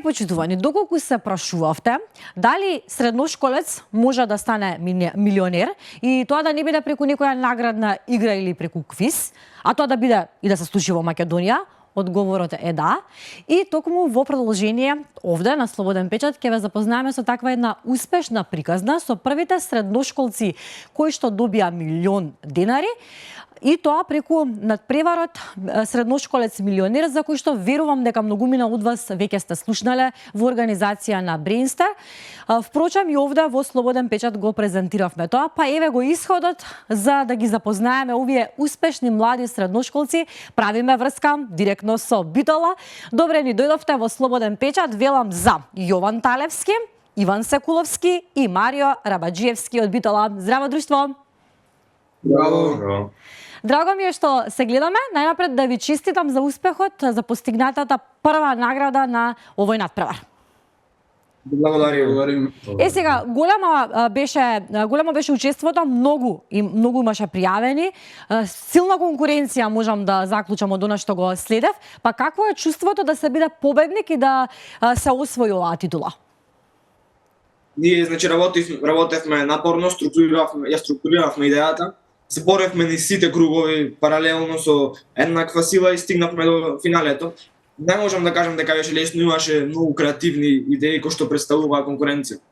почитувани, доколку се прашувавте дали средношколец може да стане милионер и тоа да не биде преку некоја наградна игра или преку квиз, а тоа да биде и да се случи во Македонија, одговорот е да. И токму во продолжение овде на Слободен печат ќе ве запознаеме со таква една успешна приказна со првите средношколци кои што добија 1.000.000 денари. И тоа преку надпреварот средношколец милионер, за кој што верувам дека многумина од вас веќе сте слушнале во организација на Brainster. Впрочем, и овде во Слободен печат го презентиравме тоа, па еве го исходот за да ги запознаеме овие успешни млади средношколци. Правиме врска директно со Битола. Добре ни дојдовте во Слободен печат. Велам за Јован Талевски, Иван Секуловски и Марио Рабаджиевски од Битола. Здраво друштво! Браво! Драго ми е што се гледаме. Најнапред да ви честитам за успехот, за постигнатата прва награда на овој надпревар. Благодарим. Сега, големо беше учеството, многу имаше пријавени. Силна конкуренција можам да заклучам од она што го следев. Па какво е чувството да се биде победник и да се освои оваа титула? Ние работевме напорно, структуриравме идејата. Се боревме низ сите кругови паралелно со еднаква сила и стигнавме до финалето. Не можам да кажам дека беше лесно, имаше многу креативни идеи кои што представуваа конкуренција.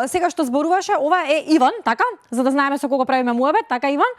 Сега што зборуваше, ова е Иван, така? За да знаеме со кого правиме муабет, така Иван?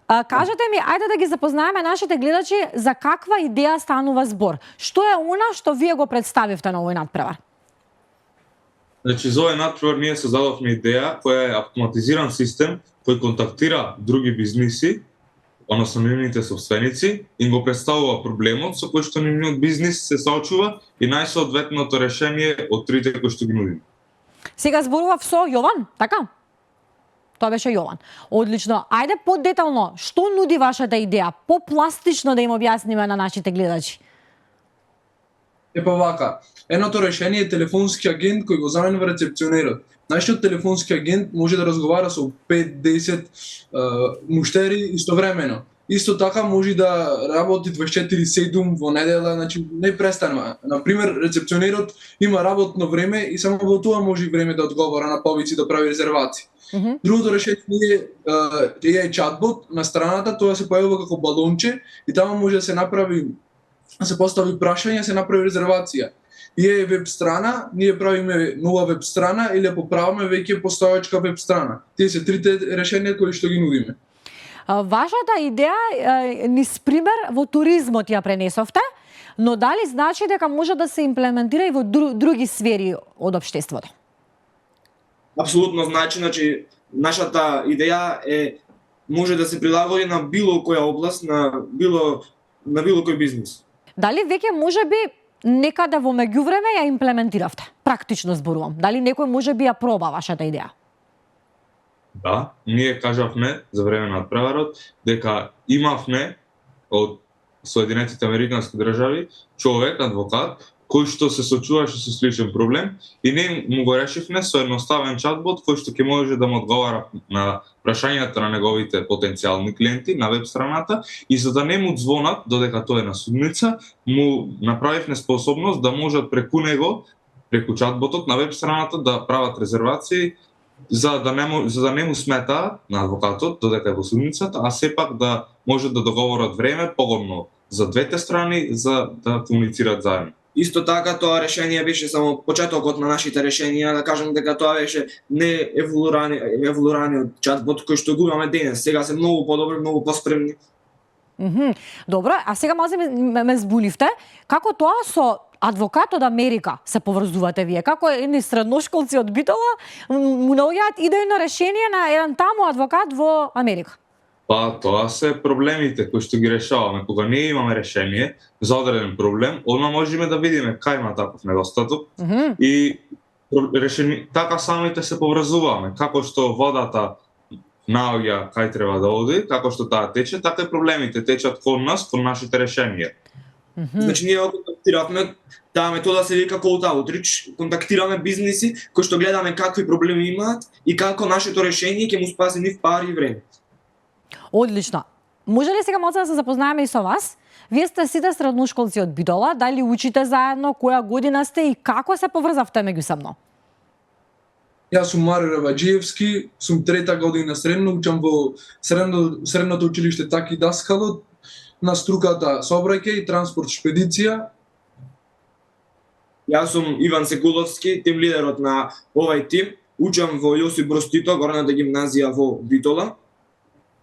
Кажете ми, ајде да ги запознаеме нашите гледачи за каква идеја станува збор. Што е она што вие го представивте на овој надпревар? Значи, за овој надпревар ние создадовме идеја која е автоматизиран систем кој контактира други бизниси, односно нивните собственици, и го представува проблемот со кој што нивниот бизнис се соочува и најсоодветното решение од трите кои што ги нудиме. Сега зборував со Јован, така? Тоа беше Јован. Одлично. Ајде подетално, што нуди вашата идеја? Попластично да им објасниме на нашите гледачи. Епа вака, едното решение е телефонски агент кој го заменува рецепционерот. Нашиот телефонски агент може да разговара со 5-10 муштери истовремено. Исто така може да работи 24/7 во недела, значи не престанува. Например, рецепционерот има работно време и само во тоа може време да одговара на повици, да прави резервации. Другото решение е чатбот на страната, тоа се појавува како балонче и таму може да се направи, се постави прашање, се направи резервација. И е веб страна, ние правиме нова веб страна или поправаме веќе постоечка веб страна. Тие се трите решенија кои што ги нудиме. Вашата идеја низ пример во туризмот ја пренесовте, но дали значи дека може да се имплементира и во други сфери од општеството? Апсолутно значи нашата идеја може да се прилагоди на било која област, на било кој бизнис. Дали веќе можеби некаде во меѓувреме ја имплементиравте? Практично зборувам. Дали некој можеби ја проба вашата идеја? Да, ние кажавме за време на надпреварот дека имавме од Соединетите Американски држави човек, адвокат, кој што се сочуваше со сличен проблем и ние му го решивме со едноставен чатбот кој што ќе може да му одговара на прашањата на неговите потенцијални клиенти на веб страната и за да не му звонат додека тој е на судница, му направивме способност да можат преку него, преку чатботот на веб страната да прават резервации за да не му смета на адвокатот додека е во судницата, а сепак да можат да договорат време погодно за двете страни за да комуницираат заедно. Исто така, тоа решение беше само почетокот на нашите решенија, да кажам дека тоа беше не еволуираниот чатбот кој што го имаме денес. Сега се многу подобри, многу поспремни. Добро, а сега малце ме збуливте. Како тоа со адвокат од Америка се поврзувате вие? Како едни средношколци од Битола му наоѓаат идејно решение на еден таму адвокат во Америка? Па, тоа се проблемите кои што ги решаваме. Кога ние имаме решение за одреден проблем, одма можеме да видиме кај има таков недостаток и така самите се поврзуваме. Како што водата наоѓа кај треба да оди, како што таа тече, така и проблемите течат кон нас, кон нашите решенија. Значи ние контактиравме, таа метода се вика cold outreach, контактираме бизниси кои што гледаме какви проблеми имаат и како нашето решение ќе му спаси нив пари и време. Одлично. може ли сега малце да се запознаеме и со вас? Вие сте сите средношколци од Битола, дали учите заедно, која година сте и како се поврзавте меѓусебно? Јас сум Марио Реваджиевски, сум трета година средно, учам во средното училиште Таки Даскалот на струката Сообраќај и транспорт шпедиција. Јас сум Иван Секуловски, тим лидерот на овај тим. Учам во Јосип Брз Тито, горната гимназија во Битола.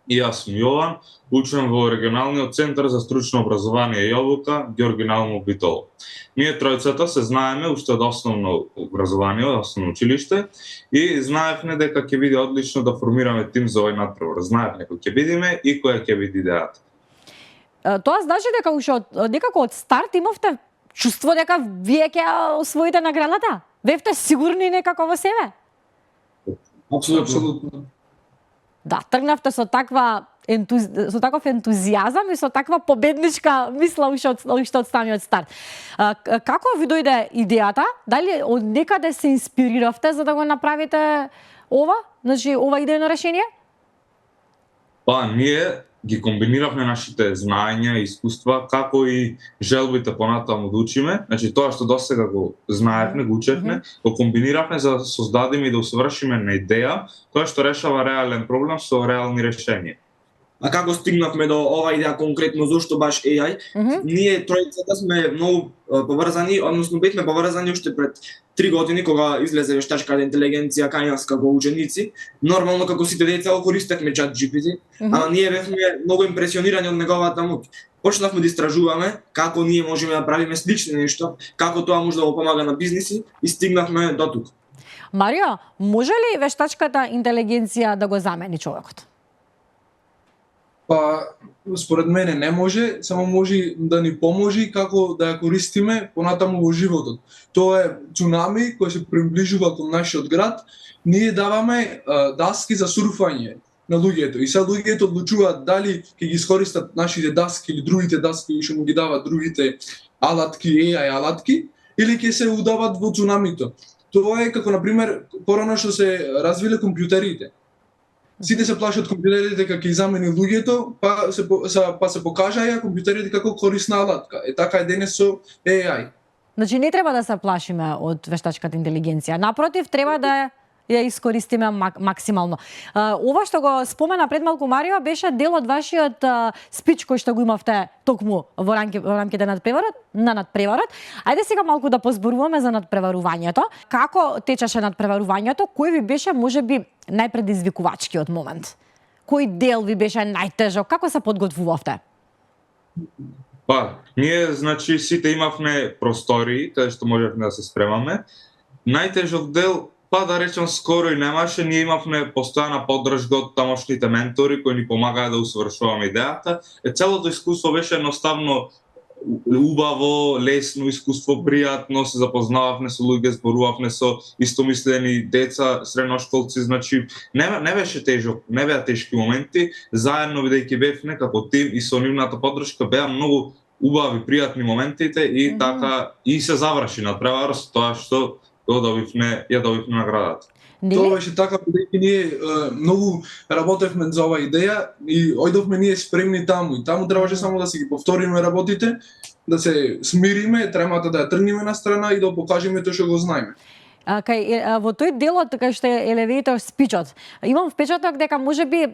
И јас сум Јован, учам во регионалниот центар за стручно образование и обука Ѓорги Наумов Битола. Ние тројцата се знаеме уште од основно образование, од основно училиште и знаевме дека ќе биде одлично да формираме тим за овој надпревар. Знаевме кој ќе бидеме и која ќе биде идејата. Тоа значи дека уште некако од старт имавте чувство дека вие ќе освоите наградата? Бевте сигурни некако во себе? Апсолутно. Да, тргнавте со таков ентузијазам и со таква победничка мисла уште од самиот старт. Како ви дојде идејата? Дали од некаде се инспириравте за да го направите ова? Значи, ова идејно решение? Па, ние ги комбиниравме нашите знаења и искуства, како и желбите понатаму да учиме. Значи, тоа што досега го знаевме, го учевме, го комбиниравме за да создадеме и да усовршиме на идеја, која што решава реален проблем со реални решенија. А како стигнавме до ова идеја конкретно, зошто баш AI? Ние тројцата сме многу поврзани, односно бевме поврзани уште пред 3 години кога излезе вештачката интелигенција кањарска во ученици. Нормално како сите деца го користевме ChatGPT, а ние бевме многу импресионирани од неговата моќ. Почнавме да истражуваме како ние можеме да правиме слични нешто, како тоа може да го помага на бизниси и стигнавме до тук. Марио, може ли вештачката интелигенција да го замени човекот? Па, според мене не може, само може да ни поможи како да ја користиме понатаму во животот. Тоа е цунами кој се приближува кон нашиот град. Ние даваме даски за сурфање на луѓето и сега луѓето одлучуваат дали ќе ги искористат нашите даски или другите даски кои што му ги дават другите алатки, AI алатки, или ќе се удават во цунамито. Тоа е како, например, порано што се развиле компјутерите. Сите се плашат компјутерите дека ќе замени луѓето, па се покажаја компјутерите како корисна алатка. Така е денес со AI. Значи не треба да се плашиме од вештачката интелигенција. Напротив, треба да ја искористиме максимално. Ова што го спомена пред малку Марио беше дел од вашиот спич кој што го имавте токму во рамките на надпреварот. Ајде сега малку да позборуваме за надпреварувањето. Како течеше надпреварувањето? Кој ви беше можеби најпредизвикувачкиот момент? Кој дел ви беше најтежок? Како се подготвувавте? Па, ние, значи, сите имавме простории, каде што можевме да се спремаме. Најтежок дел, па да речем, скоро и немаше, ние имавме постојана поддршка од тамошните ментори кои ни помагаа да усовршуваме идејата. Целото искуство беше едноставно убаво, лесно искуство, пријатно, се запознававме со луѓе, зборувавме со истомислени деца, средношколци, значи не беше тежок, не беа тешки моменти, заедно бидејќи бевме како тим и со нивната поддршка беа многу убави, пријатни моментите и така и се заврши надпреварот со тоа што ја добивме наградата. Тоа беше така, бидејќи ние многу работевме за оваа идеја и ојдовме ние спремни таму. И таму требаше само да си ги повториме работите, да се смириме, тремата да ја тргнеме на страна и да покажеме тоа што го знаеме. Во тој делот кај што е елевејтор спичот, имам впечаток дека можеби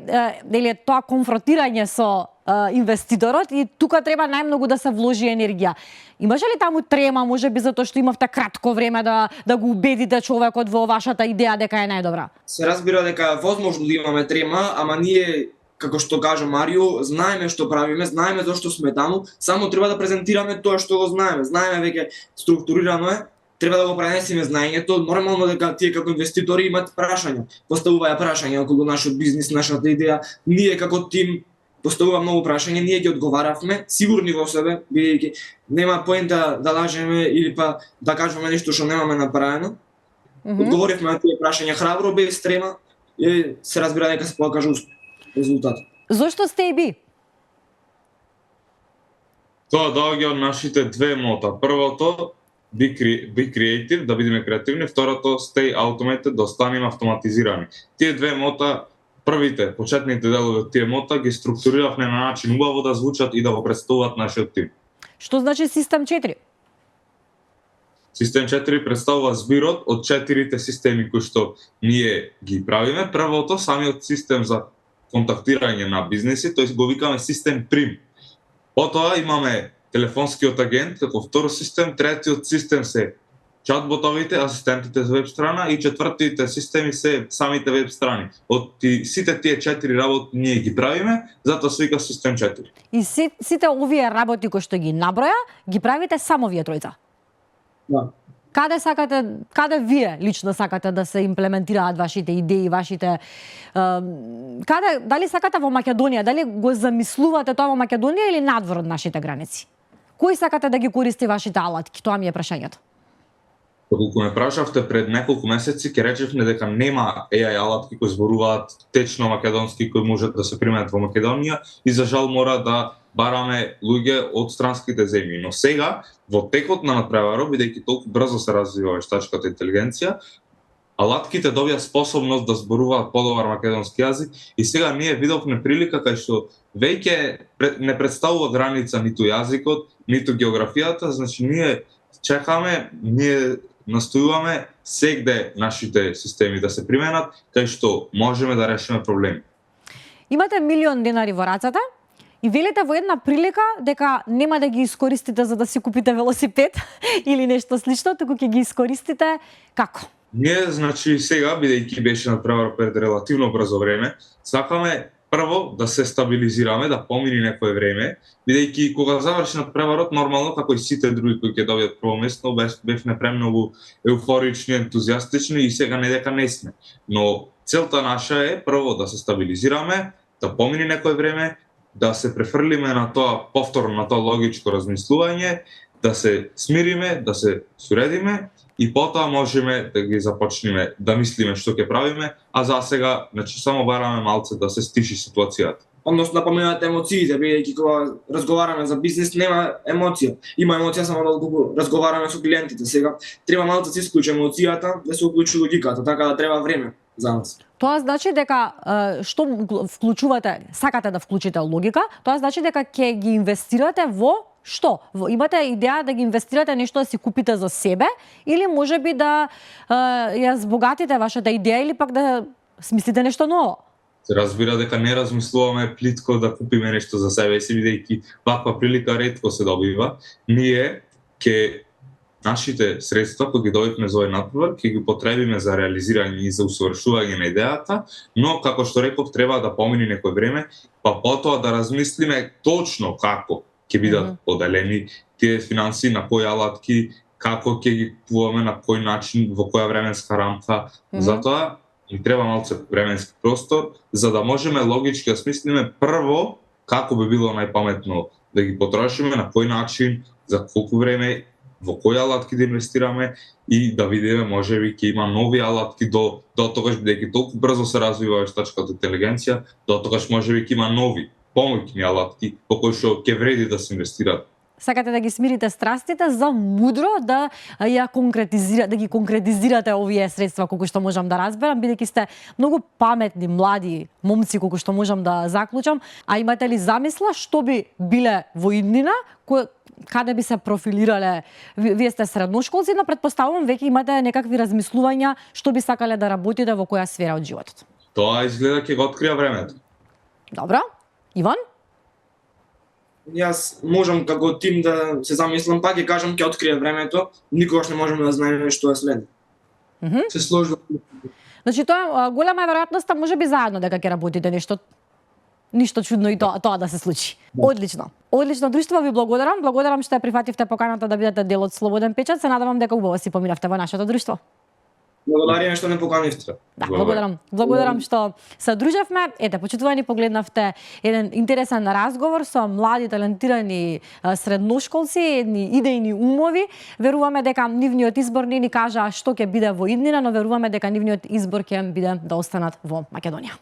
дали тоа конфронтирање со инвеститорот и тука треба најмногу да се вложи енергија. Имаше ли таму трема, можеби затоа што имавте кратко време да го убедите човекот во вашата идеја дека е најдобра? Се разбира дека е возможно да имаме трема, ама ние, како што кажа Марио, знаеме што правиме, знаеме зошто сме таму, само треба да презентираме тоа што го знаеме. Знаеме веќе структурирано е, треба да го пренесеме знаењето. Нормално дека тие како инвеститори имат прашања, поставуваја прашања околу нашиот бизнис, нашата идеја. Ние како тим поставува многу прашања, ние ги одговаравме, сигурни во себе, бидејќи нема поента да лажеме или па да кажеме нешто што немаме направено. Одговоривме на тие прашања храбро, без трема и се разбира дека се покажа резултат. Зошто сте и би? Тоа доаѓа од нашите две мота. Првото, be creative, да бидеме креативни, второто, stay automated, да останеме автоматизирани. Тие две мота првите, почетните делови од тие мота ги структуриравме на начин убаво да звучат и да го представуваат нашиот тим. Што значи систем 4? Систем 4 представува збирот од 4 системи кои што ние ги правиме. Првото, самиот систем за контактирање на бизнеси, тоест го викаме систем Прим. Потоа имаме телефонскиот агент како втор систем, третиот систем се чатботовите, асистентите за веб страна и четвртите системи се самите веб страни. Од сите тие 4 работи ние ги правиме, затоа се вика систем 4. И сите овие работи кои што ги наброја, ги правите само вие тројца? Да. Каде вие лично сакате да се имплементираат вашите идеи, вашите дали сакате во Македонија, дали го замислувате тоа во Македонија или надвор од нашите граници? Кој сакате да ги користи вашите алатки? Тоа ми е прашањето. Доколку ме прашавте пред неколку месеци, ќе речевме дека нема AI алатки кои зборуваат течно македонски кои можат да се применат во Македонија и за жал мора да бараме луѓе од странските земји. Но сега, во текот на надпреварот, бидејќи толку брзо се развива вештачката интелигенција, алатките добија способност да зборуваат подобар македонски јазик и сега ние видовме прилика кај што веќе не представува граница ниту јазикот, ниту географијата, значи ние чекаме, ние настојуваме сегде нашите системи да се применат, кај што можеме да решиме проблеми. Имате $1.000.000 во рацата и велите во една прилика дека нема да ги искористите за да си купите велосипед или нешто слично, туку ќе ги искористите како? Ние, значи, сега, бидејќи беше надпревар пред релативно брзо време, сакаме прво да се стабилизираме, да помине некое време, бидејќи кога заврши надпреварот, нормално, како и сите други кои ќе добијат прво место, бевме премногу еуфорични, ентузијастични и сега не дека не сме. Но целта наша е прво да се стабилизираме, да помине некое време, да се префрлиме на тоа повторно, на тоа логичко размислување, да се смириме, да се суредиме и потоа можеме да ги започнеме да мислиме што ќе правиме, а за сега, значи, само бараме малце да се стиши ситуацијата. Односно да поминат емоциите, бидејќи кога разговараме за бизнес нема емоција. Има емоција само доколку разговараме со клиентите. Сега треба малце да се исклучи емоцијата, да се уклучи логиката, така да треба време за нас. Тоа значи дека што вклучувате, сакате да вклучите логика, тоа значи дека ќе ги инвестирате во што? Имате идеја да ги инвестирате нешто да си купите за себе или можеби да ја збогатите вашата идеја или пак да смислите нешто ново? Се разбира дека не размислуваме плитко да купиме нешто за себе си, бидејќи ваква прилика ретко се добива. Ние ќе нашите средства кои ги добивме за овој надпревар ќе ги потребиме за реализирање и за усовршување на идејата, но како што реков треба да помине некое време, па потоа да размислиме точно како ќе бидат поделени тие финансии, на кои алатки, како ќе ги купуваме, на кој начин, во која временска рамка. Затоа ни треба малце временски простор, за да можеме логички да смислиме прво како би било најпаметно да ги потрошиме, на кој начин, за колку време, во кои алатки да инвестираме и да видиме можеби ќе има нови алатки до тогаш, бидејќи толку брзо се развива вештачката интелигенција, до тогаш можеби ќе има нови помоќни алатки по кои што ќе вреди да се инвестираат. Сакате да ги смирите страстите за мудро да ги конкретизирате овие средства колку што можам да разберам, бидејќи сте многу паметни млади момци колку што можам да заклучам, а имате ли замисла што би биле во иднина, каде би се профилирале? Вие сте средношколци, но претпоставувам веќе имате некакви размислувања што би сакале да работите во која сфера од животот. Тоа изгледа ќе го открија времето. Добро. Иван? Јас можам како тим да се замислам, пак ќе кажам ќе открие времето, никогаш не можеме да знаеме што е след. Се сложува. Значи тоа голема е веројатноста можеби заедно дека ќе работите ништо чудно и тоа да се случи. Одлично. Одлично друштво, ви благодарам. Благодарам што ја прифативте поканата да бидете дел од Слободен печат. Се надевам дека убаво си поминавте во нашето друштво. Благодарам што не поканивте. Да, благодарам што се дружевме. Ете, почитувани, погледнавте еден интересен разговор со млади талентирани средношколци, едни идејни умови. Веруваме дека нивниот избор не ни кажа што ќе биде во иднина, но веруваме дека нивниот избор ќе биде да останат во Македонија.